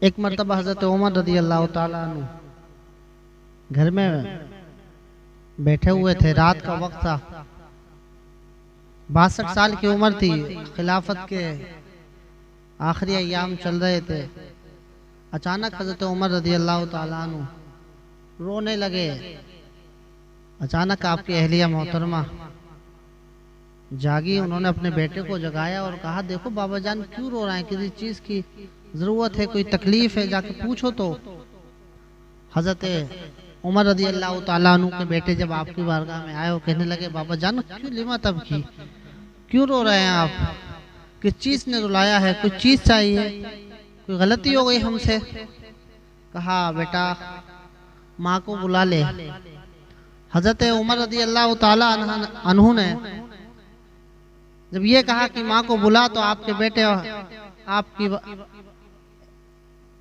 एक मरतबा हज़रत उमर रज़ी अल्लाह ताला अन्हु घर में बैठे हुए थे। रात का वक्त था, 62 साल की उम्र थी, खिलाफत के आखिरी अय्याम चल रहे थे। अचानक हज़रत उमर रज़ी अल्लाह ताला अन्हु रोने लगे। अचानक आपकी अहलिया मोहतरमा जागी, उन्होंने अपने बेटे को जगाया और कहा, देखो बाबा जान क्यों रो रहे हैं, किसी चीज़ की ज़रूरत है, कोई तकलीफ़ है, जाके पूछो। तो हज़रत उमर रज़ी अल्लाह ताला अन्हु के बेटे जब आपकी बारगाह में आए, वो कहने लगे, बाबा जान क्यों लिमा तब की, क्यों रो रहे हैं आप, किस चीज़ ने रुलाया है, कुछ चीज़ चाहिए, कोई गलती हो गई हमसे? कहा, बेटा माँ को बुला ले। हज़रत उमर रज़ी अल्लाह ताला अन्हु ने जब ये कहा कि माँ को बुला, तो आपके बेटे आपकी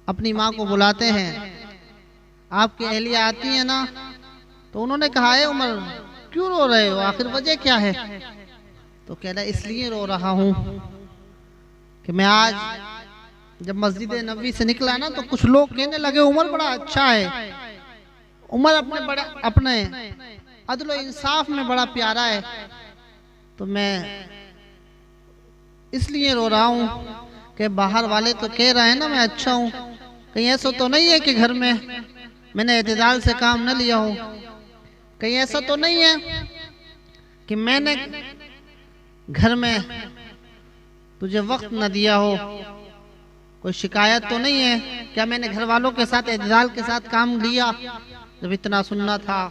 अपनी माँ को बुलाते हैं। आपकी अहलिया आती है ना, तो उन्होंने कहा, है उमर क्यों रो रहे हो, आखिर वजह क्या है? तो कह रहा, इसलिए रो रहा हूँ कि मैं आज जब मस्जिद नबवी से निकला ना, तो कुछ लोग कहने लगे उमर बड़ा अच्छा है, उमर अपने अदल इंसाफ में बड़ा प्यारा है। तो मैं इसलिए रो रहा हूँ कि बाहर वाले तो कह रहे हैं ना मैं अच्छा हूँ, कहीं ऐसा तो नहीं है कि घर में मैंने एतदाल से काम न लिया हो, कहीं ऐसा तो नहीं है कि मैंने घर में तुझे वक्त न दिया हो, कोई शिकायत तो नहीं है, क्या मैंने घर वालों के साथ एतदाल के साथ काम लिया? जब इतना सुनना था,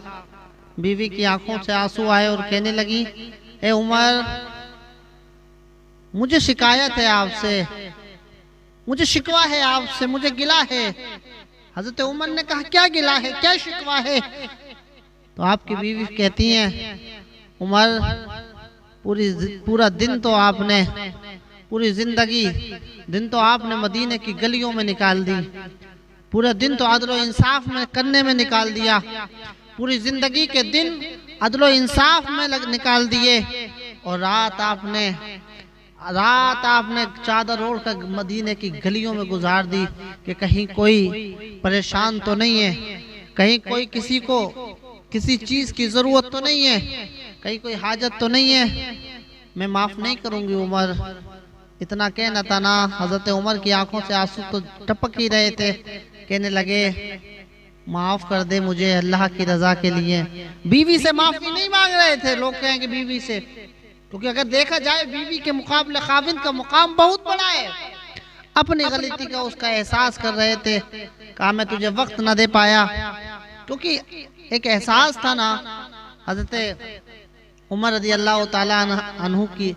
बीवी की आंखों से आंसू आए और कहने लगी, ए उमर मुझे शिकायत है आपसे, मुझे शिकवा है आपसे, मुझे गिला है। हजरत उमर ने कहा, क्या गिला है, क्या शिकवा है? तो आपकी बीवी कहती हैं, उमर पूरा दिन तो आपने, पूरी जिंदगी दिन तो आपने मदीने की गलियों में निकाल दी, पूरा दिन तो अदल इंसाफ में करने में निकाल दिया, पूरी जिंदगी के दिन अदल इंसाफ में निकाल दिए, और रात आपने चादर ओढ़ कर मदीने की गलियों में गुजार दी कि कहीं कोई परेशान तो नहीं है, कहीं कोई किसी को किसी चीज की जरूरत तो नहीं है, कहीं कोई हाजत तो नहीं है, मैं माफ नहीं करूंगी उमर। इतना कहना था ना, हजरत उमर की आंखों से आंसू तो टपक ही रहे थे। कहने लगे, माफ कर दे मुझे अल्लाह की रजा के लिए। बीवी से माफी नहीं मांग रहे थे। लोग कहेंगे बीवी से, क्योंकि अगर देखा जाए बीवी के मुकाबले खाविंद का मुकाम बहुत बड़ा है। अपनी गलती का उसका एहसास कर रहे थे। कहा, मैं तुझे वक्त न दे पाया, क्योंकि एक एहसास था ना। हजरत उमर रज़ी अल्लाह ताला अन्हु की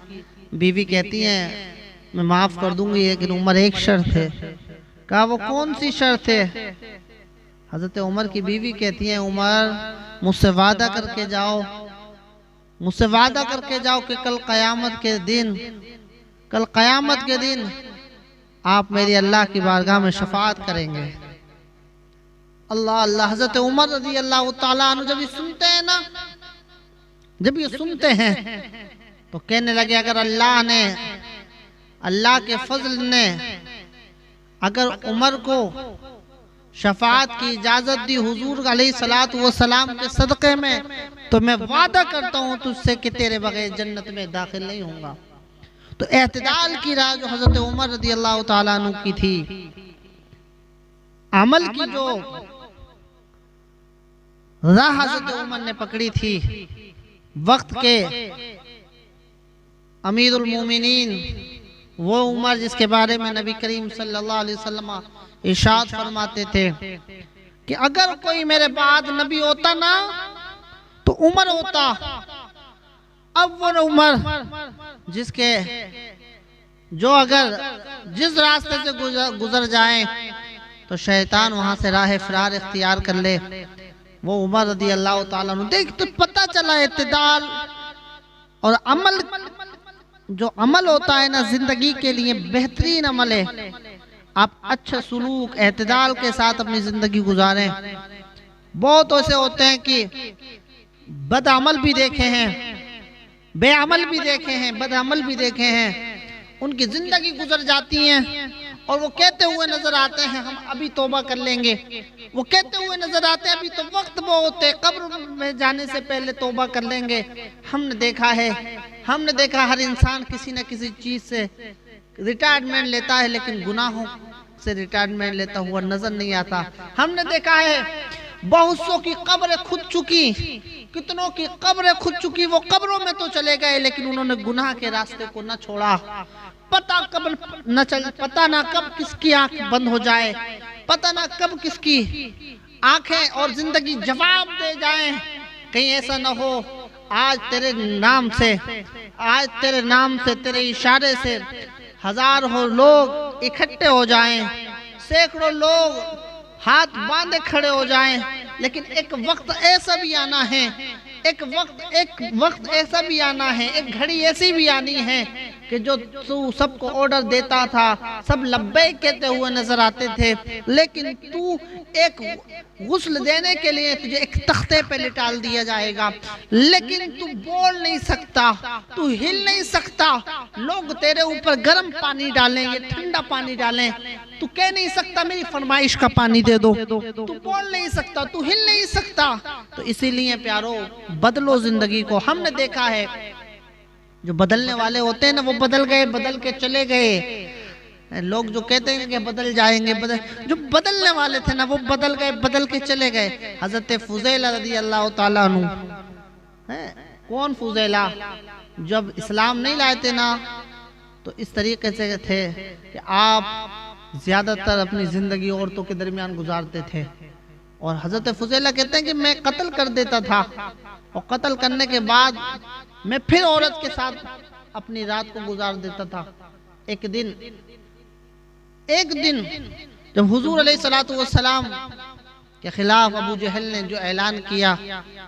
बीवी कहती हैं, मैं माफ कर दूंगी, लेकिन उमर एक शर्त है। कहा, वो कौन सी शर्त है? हजरत उमर की बीवी कहती हैं, उमर मुझसे वादा करके जाओ, मुझसे वादा करके जाओ कि कल क़यामत के दिन आप मेरी अल्लाह की बारगाह में शफाअत करेंगे। अल्लाह अल्लाह। हजरत उमर रज़ी अल्लाह ताला अन्हु जब ये सुनते हैं ना, जब ये सुनते हैं तो कहने लगे, अगर अल्लाह के फजल ने अगर उमर को शफाअत की इजाजत दी हुजूर अलैहिस्सलातु वस्सलाम के सदक़े में, तो मैं वादा करता हूँ तुझसे कि तेरे बगैर जन्नत में दाखिल नहीं होऊंगा। तो एतदाल की राह जो हजरत उमर रज़ी अल्लाह ताला अन्हु की थी, अमल की जो राह हजरत उमर ने पकड़ी थी, वक्त के अमीरुल मोमिनीन वो उमर जिसके बारे में नबी करीम सल्लल्लाहु अलैहि वसल्लम इरशाद फरमाते थे कि अगर कोई मेरे बाद नबी होता ना तो उमर होता। अब वो उमर जिसके जो अगर जिस रास्ते से गुजर जाए तो शैतान वहां से राह फिरार इख्तियार कर ले, वो उमर रज़ी अल्लाह ताला अन्हु। देख तो पता चला इत्तिदाल और अमल, जो अमल होता है ना जिंदगी के लिए बेहतरीन अमल है। आप अच्छा सुलूक एतदाल के साथ अपनी जिंदगी गुजारें। बहुत ऐसे होते हैं कि बदअमल भी देखे हैं, बेअमल भी देखे हैं, बदअमल भी देखे हैं, उनकी जिंदगी गुजर जाती है और वो कहते हुए नजर आते हैं हम अभी तौबा कर लेंगे, वो कहते हुए नजर आते हैं अभी तो वक्त बहुत है, कब्र में जाने से पहले तौबा कर लेंगे। हमने देखा हर इंसान किसी न किसी चीज से रिटायरमेंट लेता है, लेकिन गुनाहों से रिटायरमेंट लेता हुआ नजर नहीं आता। हमने देखा है बहुत सौ की कब्रें खुद चुकी, कितनों की कब्रें खुद चुकी, वो कब्रों में तो चले गए लेकिन उन्होंने गुनाह के रास्ते को न छोड़ा। पता ना कब किसकी आंख बंद हो जाए, पता ना कब किसकी आंखें और जिंदगी जवाब दे जाए। कहीं ऐसा न हो आज तेरे नाम से तेरे इशारे से हजारों लोग इकट्ठे हो जाएं, सैकड़ों लोग हाथ बांधे खड़े हो जाएं, लेकिन एक वक्त ऐसा भी आना है, एक वक्त ऐसा भी आना है, एक घड़ी ऐसी भी आनी है कि जो तू सबको ऑर्डर देता था, सब लब्बैक कहते हुए नजर आते थे, लेकिन तू एक गुस्ल देने के लिए तुझे एक तख्ते पे लिटाल दिया जाएगा, लेकिन तू बोल नहीं सकता, तू हिल नहीं सकता। लोग तेरे ऊपर गर्म पानी डालेंगे, ठंडा पानी डालें, तू कह नहीं सकता मेरी फरमाइश का पानी दे दो, तू बोल नहीं सकता, तू हिल नहीं सकता। तो इसीलिए प्यारो बदलो जिंदगी को। हमने देखा है जो बदलने वाले होते हैं ना, वो बदल के चले गए। लोग जो कहते हैं कि बदल जाएंगे, जो बदलने वाले थे ना वो बदल के चले गए। हजरत फुज़ैला रज़ी अल्लाह ताला अन्हु, कौन फुज़ैला, जब इस्लाम नहीं लाए थे ना तो इस तरीके से थे कि आप ज्यादातर अपनी जिंदगी औरतों के दरमियान गुजारते थे। और हजरत फुज़ैला कहते हैं कि मैं कत्ल कर देता था और कत्ल करने के बाद मैं फिर औरत के साथ अपनी रात को गुजार देता था। एक दिन जब हुजूर अलैहिस्सलातु वस्सलाम के खिलाफ अबू जहल ने जो ऐलान किया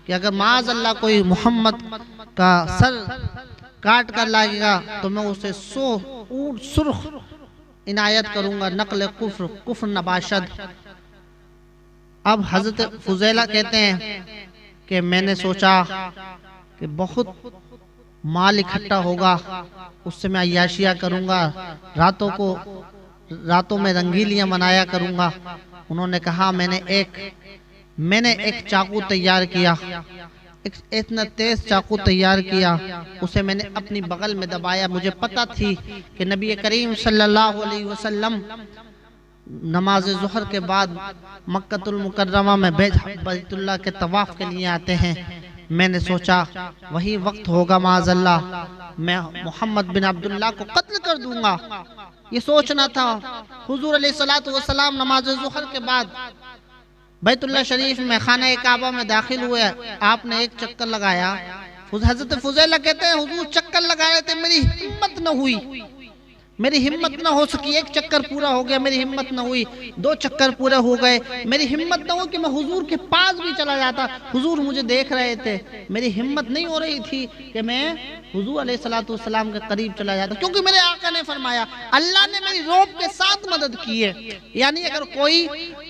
कि अगर माज़ अल्लाह कोई मोहम्मद का सर काट कर लाएगा तो मैं उसे 100 ऊंट सुर्ख इनायत करूंगा, नकल कुफ्र नबाशद। अब हजरत फुज़ैला कहते हैं कि मैंने सोचा कि बहुत माल इकट्ठा होगा, उससे मैं अय्याशिया करूंगा, रातों में रंगीलियां मनाया करूंगा। उन्होंने कहा मैंने एक चाकू तैयार किया, इतना तेज चाकू तैयार किया, उसे मैंने अपनी बगल में दबाया। मुझे पता थी कि नबी करीम सल्लल्लाहु अलैहि वसल्लम नमाज ज़ुहर के बाद मक्कतुल मुकर्रमा में बैतुल्लाह के तवाफ के लिए आते हैं। मैंने सोचा वही वक्त होगा माज़अल्लाह मैं मोहम्मद बिन अब्दुल्लाह को कत्ल कर दूंगा, ये सोचना था। हुजूर अलैहिस्सलातु वस्सलाम नमाज ज़ुहर के बाद बैतुल्लाह शरीफ में खाना काबा में दाखिल हुए। आपने एक चक्कर लगाया। हज़रत फुज़ैला कहते हैं हुजूर चक्कर लगा रहे थे, मेरी हिम्मत न हुई, मेरी हिम्मत न हो सकी। एक चक्कर पूरा हो गया, मेरी हिम्मत न हुई। 2 चक्कर पूरे हो गए, मेरी हिम्मत न हुई कि मैं हुजूर के पास भी चला जाता। हुजूर मुझे देख रहे थे, मेरी हिम्मत नहीं हो रही थी कि मैं हुजूर अलैहिस्सलातु वस्सलाम के करीब चला जाता, क्योंकि मेरे आका ने फरमाया, अल्लाह ने मेरी रौब के साथ मदद की है। यानी अगर कोई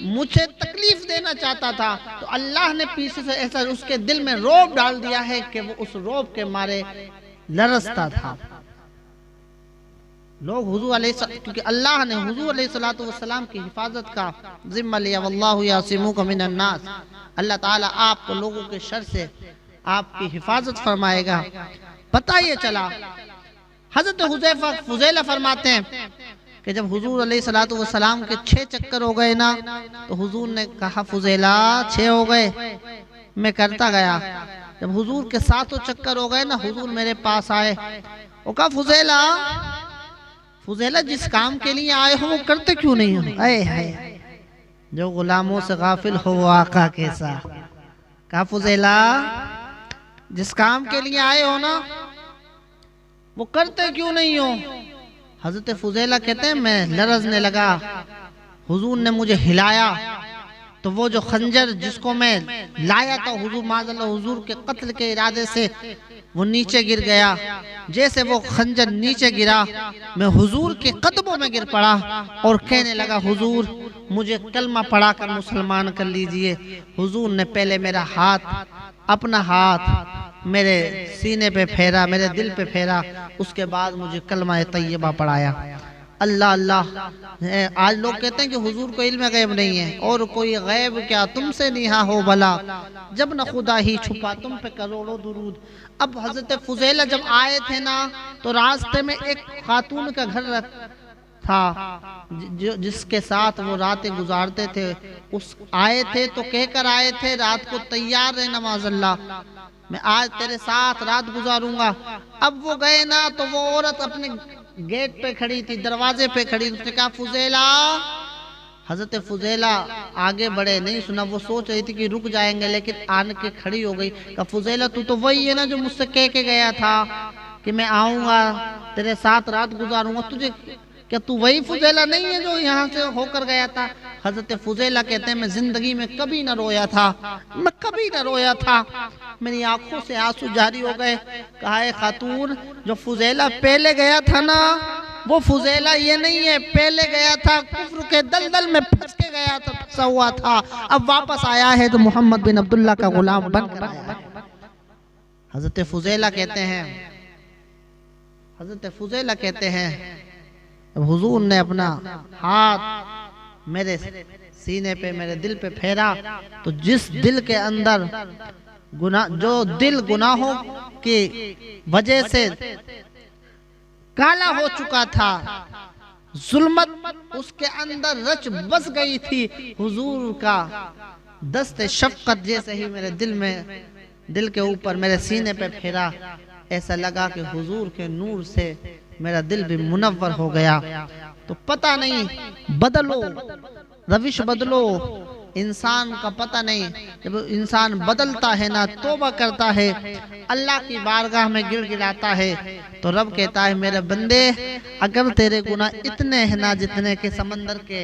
मुझे तकलीफ देना चाहता था तो अल्लाह ने पीछे से ऐसा उसके दिल में रौब डाल दिया है कि वो उस रौब के मारे लरसता था। लोग क्योंकि अल्लाह ने हुजूर अलैहिस्सलातु वस्सलाम की हिफाजत का जिम्मा लिया। वल्लाहु यासिमुका मिनन नास, अल्लाह ताला आपको लोगों के शर से आपकी हिफाजत फरमाएगा। पता ये चला, हजरत फुज़ैला फरमाते हैं कि जब हुजूर अलैहिस्सलातु वस्सलाम के 6 चक्कर हो गए ना तो हुजूर ने कहा फुज़ैला 6 हो गए। मैं करता गया। जब हुजूर के 7 चक्कर हो गए ना, हुजूर मेरे पास आए और कहा फुज़ैला जिस काम के लिए आए हो वो करते क्यों नहीं हो? आए हाय, जो गुलामों से गाफिल हो वो आका कैसा। कहा फुज़ैला जिस काम के लिए आए हो ना वो करते क्यों नहीं हो? हजरत फुज़ैला कहते हैं मैं लरजने लगा। हुजूर ने मुझे हिलाया तो वो जो खंजर जिसको मैं लाया था हुजूर माज़अल्लाह हुजूर के कत्ल के इरादे से वो नीचे गिर गया। जैसे वो खंजर नीचे गिरा मैं हुजूर के कदमों में गिर पड़ा और कहने लगा हुजूर मुझे कलमा पढ़ाकर मुसलमान कर लीजिए। हुजूर ने पहले मेरा हाथ, अपना हाथ मेरे सीने पे फेरा, मेरे दिल पे फेरा। उसके बाद मुझे कलमा तैयबा पढ़ाया। अल्लाह अल्लाह। आज लोग कहते हैं कि हुजूर को इल्म गैब नहीं है, और कोई गैब क्या तुमसे निहा हो भला, जब न खुदा ही छुपा तुम पे करोड़ों दुरूद। अब हजरत फुजैला जब आए थे ना, तो रास्ते में एक खातून का घर था जिसके साथ वो रातें गुजारते थे। उस आए थे तो कहकर आए थे रात को तैयार रहे नमाज अल्लाह, मैं आज तेरे साथ रात गुजारूंगा। अब वो गए ना, तो वो औरत अपने गेट पे खड़ी थी, दरवाजे पे खड़ी। उसने कहा फुजैला। हजरत फुजैला आगे बढ़े, नहीं सुना। वो सोच रही थी कि रुक जाएंगे, लेकिन आन के खड़ी हो गई। कहा फुजैला तू तो वही है ना जो मुझसे कह के गया था कि मैं आऊंगा तेरे साथ रात गुजारूंगा, तुझे क्या तू वही फुजैला नहीं है जो यहाँ से होकर गया था? हजरत फुजैला कहते हैं मैं जिंदगी में कभी ना रोया था, मैं कभी ना रोया था। मेरी आंखों से आंसू जारी हो गए। कहा है खातून, जो फुजैला पहले गया था ना, वो फुजैला ये नहीं है। पहले गया था कुफ्र के दलदल में फंस के गया था, फंसा हुआ था। अब वापस आया है तो मोहम्मद बिन अब्दुल्ला का गुलाम बनकर आया है। हजरत फुजैला कहते हैं, हजरत फुजैला कहते हैं हुजूर ने अपना हाथ मेरे सीने पे, मेरे दिल पे फेरा, तो जिस दिल के अंदर जो दिल गुनाहों की वजह से काला हो चुका था, जुल्मत उसके अंदर रच बस गई थी, हुजूर का दस्ते शफकत जैसे ही मेरे दिल में, दिल के ऊपर मेरे सीने पे फेरा, ऐसा लगा कि हुजूर के नूर से मेरा दिल भी मुनव्वर हो गया। तो पता नहीं, बदलो, रविश बदलो। इंसान का पता नहीं, जब इंसान बदलता है ना, तौबा करता है, अल्लाह की बारगाह में गिड़गिड़ाता है, तो रब कहता है मेरे बंदे, अगर तेरे गुनाह इतने हैं ना जितने के समंदर के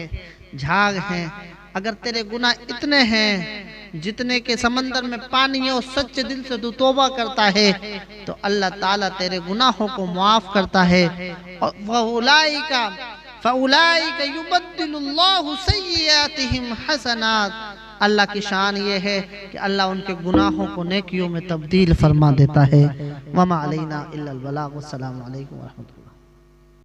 झाग हैं, अगर तेरे गुनाह इतने हैं जितने के समंदर में पानी है, और सच्चे दिल से तू तौबा करता है, तो अल्लाह ताला तेरे गुनाहों को माफ करता है। और फउलाइका युबद्दिलुल्लाहु सय्यिआतिहिम हसनात। अल्लाह की शान ये है कि अल्लाह उनके गुनाहों को नेकियों में तब्दील फरमा देता है। वमा अलैना इल्लल बलाग। अस्सलामु अलैकुम व रहमतुल्लाह।